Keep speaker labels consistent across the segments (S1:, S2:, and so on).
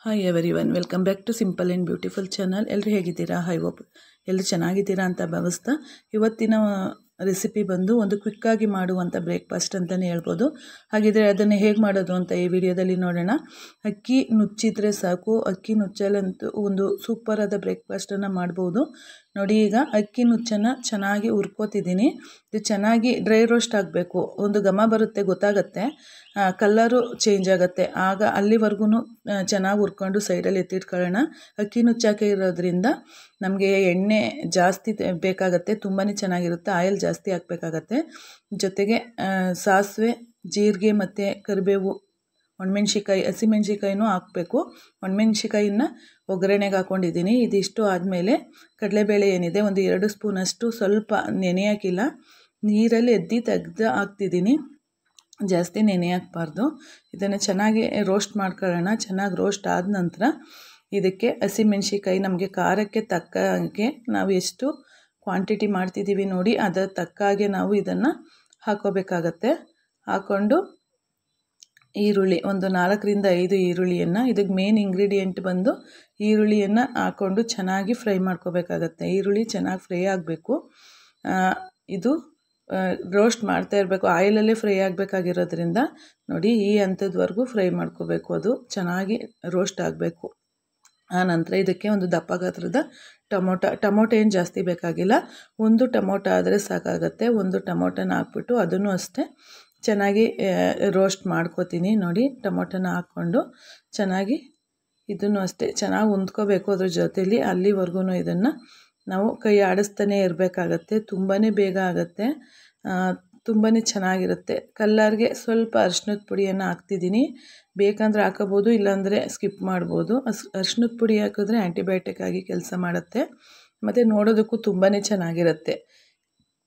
S1: Hi everyone, welcome back to simple and beautiful channel. ಎಲ್ಲರೂ ಹೇಗಿದ್ದೀರಾ? High hope ಎಲ್ಲರೂ ಚೆನ್ನಾಗಿದ್ದೀರಾ ಅಂತ ಭಾವಿಸ್ತಾ, ಇವತ್ತಿನ ರೆಸಿಪಿ ಬಂದು ಒಂದು ಕ್ವಿಕ್ಕಾಗಿ ಮಾಡುವಂಥ ಬ್ರೇಕ್ಫಾಸ್ಟ್ ಅಂತಲೇ ಹೇಳ್ಬೋದು. ಹಾಗಿದ್ರೆ ಅದನ್ನು ಹೇಗೆ ಮಾಡೋದು ಅಂತ ಈ ವಿಡಿಯೋದಲ್ಲಿ ನೋಡೋಣ. ಅಕ್ಕಿ ನುಚ್ಚಿದ್ರೆ ಸಾಕು, ಅಕ್ಕಿ ನುಚ್ಚಲ್ಲಂತೂ ಒಂದು ಸೂಪರಾದ ಬ್ರೇಕ್ಫಾಸ್ಟನ್ನು ಮಾಡ್ಬೋದು. ನೋಡಿ, ಈಗ ಅಕ್ಕಿ ನುಚ್ಚನ್ನು ಚೆನ್ನಾಗಿ ಹುರ್ಕೋತಿದ್ದೀನಿ. ಇದು ಚೆನ್ನಾಗಿ ಡ್ರೈ ರೋಸ್ಟ್ ಆಗಬೇಕು. ಒಂದು ಘಮ ಬರುತ್ತೆ, ಗೊತ್ತಾಗುತ್ತೆ, ಕಲ್ಲರು ಚೇಂಜ್ ಆಗುತ್ತೆ. ಆಗ ಅಲ್ಲಿವರೆಗೂ ಚೆನ್ನಾಗಿ ಹುರ್ಕೊಂಡು ಸೈಡಲ್ಲಿ ಎತ್ತಿಟ್ಕೊಳ್ಳೋಣ. ಅಕ್ಕಿ ನುಚ್ಚಾಕೆ ಇರೋದ್ರಿಂದ ನಮಗೆ ಎಣ್ಣೆ ಜಾಸ್ತಿ ಬೇಕಾಗತ್ತೆ, ತುಂಬಾ ಚೆನ್ನಾಗಿರುತ್ತೆ. ಆಯಿಲ್ ಜಾಸ್ತಿ ಹಾಕಬೇಕಾಗತ್ತೆ. ಜೊತೆಗೆ ಸಾಸಿವೆ, ಜೀರಿಗೆ ಮತ್ತು ಕರಿಬೇವು, ಒಣಮೆಣ್ಸಿಕಾಯಿ, ಹಸಿಮೆಣ್ಸಿಕಾಯಿನೂ ಹಾಕಬೇಕು. ಒಣಮೆಣ್ಸಿಕಾಯಿನ ಒಗ್ಗರಣೆಗೆ ಹಾಕ್ಕೊಂಡಿದ್ದೀನಿ. ಇದಿಷ್ಟು ಆದಮೇಲೆ ಕಡಲೆಬೇಳೆ ಏನಿದೆ ಒಂದು 2 ಸ್ಪೂನಷ್ಟು, ಸ್ವಲ್ಪ ನೆನೆಯೋಕ್ಕಿಲ್ಲ, ನೀರಲ್ಲಿ ತೆಗೆದು ಹಾಕ್ತಿದ್ದೀನಿ. ಜಾಸ್ತಿ ನೆನೆ ಹಾಕಬಾರ್ದು. ಇದನ್ನು ಚೆನ್ನಾಗಿ ರೋಸ್ಟ್ ಮಾಡ್ಕೊಳ್ಳೋಣ. ಚೆನ್ನಾಗಿ ರೋಸ್ಟ್ ಆದ ನಂತರ ಇದಕ್ಕೆ ಹಸಿಮೆಣ್ಸಿಕಾಯಿ, ನಮಗೆ ಖಾರಕ್ಕೆ ತಕ್ಕ ಹಾಗೆ ನಾವು ಎಷ್ಟು ಕ್ವಾಂಟಿಟಿ ಮಾಡ್ತಿದ್ದೀವಿ ನೋಡಿ, ಅದರ ತಕ್ಕ ಹಾಗೆ ನಾವು ಇದನ್ನು ಹಾಕೋಬೇಕಾಗತ್ತೆ. ಹಾಕ್ಕೊಂಡು ಈರುಳ್ಳಿ ಒಂದು 4ರಿಂದ 5 ಈರುಳ್ಳಿಯನ್ನು, ಇದಕ್ಕೆ ಮೇನ್ ಇಂಗ್ರೀಡಿಯೆಂಟ್ ಬಂದು ಈರುಳ್ಳಿಯನ್ನು ಹಾಕ್ಕೊಂಡು ಚೆನ್ನಾಗಿ ಫ್ರೈ ಮಾಡ್ಕೋಬೇಕಾಗತ್ತೆ. ಈರುಳ್ಳಿ ಚೆನ್ನಾಗಿ ಫ್ರೈ ಆಗಬೇಕು. ಇದು ರೋಸ್ಟ್ ಮಾಡ್ತಾ ಇರಬೇಕು, ಆಯಿಲಲ್ಲೇ ಫ್ರೈ ಆಗಬೇಕಾಗಿರೋದ್ರಿಂದ ನೋಡಿ ಈ ಹಂತದವರೆಗೂ ಫ್ರೈ ಮಾಡ್ಕೋಬೇಕು. ಅದು ಚೆನ್ನಾಗಿ ರೋಸ್ಟ್ ಆಗಬೇಕು. ಆನಂತರ ಇದಕ್ಕೆ ಒಂದು ದಪ್ಪ ಗಾತ್ರದ ಟೊಮೊಟೊ ಏನು ಜಾಸ್ತಿ ಬೇಕಾಗಿಲ್ಲ, 1 ಟೊಮೊಟೊ ಆದರೆ ಸಾಕಾಗತ್ತೆ. 1 ಟೊಮೊಟೊನ ಹಾಕ್ಬಿಟ್ಟು ಅದನ್ನು ಅಷ್ಟೇ ಚೆನ್ನಾಗಿ ರೋಸ್ಟ್ ಮಾಡ್ಕೋತೀನಿ. ನೋಡಿ, ಟೊಮೊಟೊನ ಹಾಕ್ಕೊಂಡು ಚೆನ್ನಾಗಿ ಇದನ್ನು ಅಷ್ಟೇ ಚೆನ್ನಾಗಿ ಹೊಂದ್ಕೋಬೇಕು ಅದ್ರ ಜೊತೆಲಿ. ಅಲ್ಲಿವರೆಗೂ ಇದನ್ನು ನಾವು ಕೈ ಆಡಿಸ್ತಾನೆ ಇರಬೇಕಾಗತ್ತೆ. ತುಂಬಾ ಬೇಗ ಆಗುತ್ತೆ, ತುಂಬಾ ಚೆನ್ನಾಗಿರುತ್ತೆ. ಕಲ್ಲರ್ಗೆ ಸ್ವಲ್ಪ ಅರಿಶಿನದ ಪುಡಿಯನ್ನು ಹಾಕ್ತಿದ್ದೀನಿ. ಬೇಕಂದರೆ ಹಾಕೋಬೋದು, ಇಲ್ಲಾಂದರೆ ಸ್ಕಿಪ್ ಮಾಡ್ಬೋದು. ಅರಿಶಿನದ ಪುಡಿ ಹಾಕಿದ್ರೆ ಆ್ಯಂಟಿಬಯೋಟಿಕ್ ಆಗಿ ಕೆಲಸ ಮಾಡುತ್ತೆ ಮತ್ತು ನೋಡೋದಕ್ಕೂ ತುಂಬಾ ಚೆನ್ನಾಗಿರುತ್ತೆ.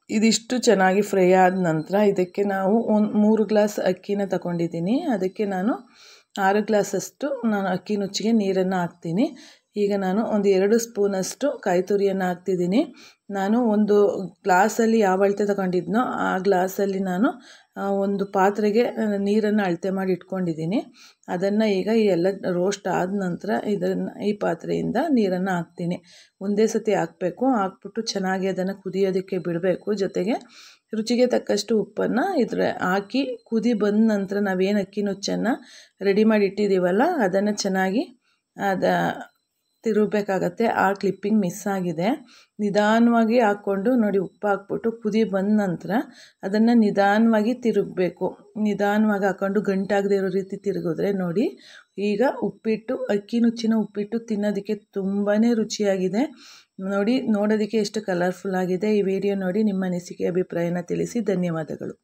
S1: ಇದಿಷ್ಟು ಚೆನ್ನಾಗಿ ಫ್ರೈ ಆದ ನಂತರ ಇದಕ್ಕೆ ನಾವು 3 ಗ್ಲಾಸ್ ಅಕ್ಕಿನ ತಗೊಂಡಿದ್ದೀನಿ. ಅದಕ್ಕೆ ನಾನು 6 ಗ್ಲಾಸಷ್ಟು ಅಕ್ಕಿ ನುಚ್ಚಿಗೆ ನೀರನ್ನು ಹಾಕ್ತೀನಿ. ಈಗ ನಾನು ಒಂದು 2 ಸ್ಪೂನಷ್ಟು ಕಾಯಿ ತುರಿಯನ್ನು ಹಾಕ್ತಿದ್ದೀನಿ. ನಾನು ಒಂದು ಗ್ಲಾಸಲ್ಲಿ ಯಾವ ಅಳತೆ ತಗೊಂಡಿದ್ನೋ ಆ ಗ್ಲಾಸಲ್ಲಿ ನಾನು ಒಂದು ಪಾತ್ರೆಗೆ ನೀರನ್ನು ಅಳತೆ ಮಾಡಿ ಇಟ್ಕೊಂಡಿದ್ದೀನಿ. ಅದನ್ನು ಈಗ ಎಲ್ಲ ರೋಸ್ಟ್ ಆದ ನಂತರ ಈ ಪಾತ್ರೆಯಿಂದ ನೀರನ್ನು ಹಾಕ್ತೀನಿ. ಒಂದೇ ಸತಿ ಹಾಕಬೇಕು. ಹಾಕ್ಬಿಟ್ಟು ಚೆನ್ನಾಗಿ ಅದನ್ನು ಕುದಿಯೋದಕ್ಕೆ ಬಿಡಬೇಕು. ಜೊತೆಗೆ ರುಚಿಗೆ ತಕ್ಕಷ್ಟು ಉಪ್ಪನ್ನು ಹಾಕಿ ಕುದಿ ಬಂದ ನಂತರ ನಾವೇನು ಅಕ್ಕಿ ನುಚ್ಚನ್ನು ರೆಡಿ ಮಾಡಿ ಇಟ್ಟಿದ್ದೀವಲ್ಲ ಅದನ್ನು ಚೆನ್ನಾಗಿ ತಿರುಗಬೇಕಾಗತ್ತೆ. ಆ ಕ್ಲಿಪ್ಪಿಂಗ್ ಮಿಸ್ ಆಗಿದೆ. ನಿಧಾನವಾಗಿ ಹಾಕ್ಕೊಂಡು ನೋಡಿ, ಉಪ್ಪು ಹಾಕ್ಬಿಟ್ಟು ಕುದಿ ಬಂದ ನಂತರ ಅದನ್ನು ನಿಧಾನವಾಗಿ ತಿರುಗಬೇಕು. ನಿಧಾನವಾಗಿ ಹಾಕ್ಕೊಂಡು ಗಂಟಾಗದೇ ಇರೋ ರೀತಿ ತಿರುಗಿದ್ರೆ ನೋಡಿ, ಈಗ ಉಪ್ಪಿಟ್ಟು, ಅಕ್ಕಿ ನುಚ್ಚಿನ ಉಪ್ಪಿಟ್ಟು ತಿನ್ನೋದಕ್ಕೆ ತುಂಬಾ ರುಚಿಯಾಗಿದೆ. ನೋಡಿ, ನೋಡೋದಕ್ಕೆ ಎಷ್ಟು ಕಲರ್ಫುಲ್ ಆಗಿದೆ. ಈ ವಿಡಿಯೋ ನೋಡಿ ನಿಮ್ಮ ಅನಿಸಿಕೆ ಅಭಿಪ್ರಾಯನ ತಿಳಿಸಿ. ಧನ್ಯವಾದಗಳು.